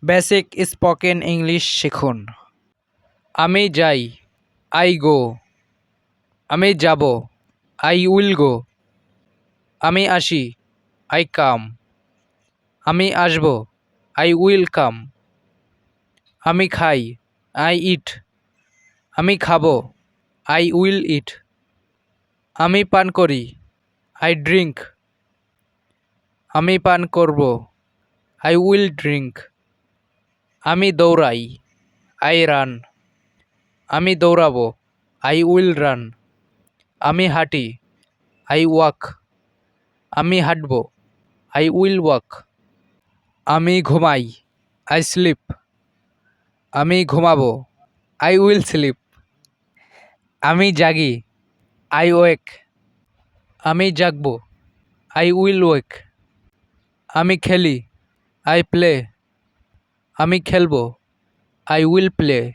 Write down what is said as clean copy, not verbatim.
Basic spoken English শিখুন। আমি যাই, আই গো। আমি যাব, আই উইল গো। আমি আসি, আই কাম। আমি আসব, আই উইল কাম। আমি খাই, আই ইট। আমি খাবো, আই উইল ইট। আমি পান করি, আই ড্রিঙ্ক। আমি পান করব, আই উইল ড্রিঙ্ক। আমি দৌড়াই, আই রান। আমি দৌড়াবো, আই উইল রান। আমি হাঁটি, আই ওয়াক। আমি হাঁটব, আই উইল ওয়াক। আমি ঘুমাই, আই স্লিপ। আমি ঘুমাবো, আই উইল স্লিপ। আমি জাগি, আই ওয়েক। আমি জাগবো, আই উইল ওয়েক। আমি খেলি, আই প্লে। আমি খেলবো, আই উইল প্লে।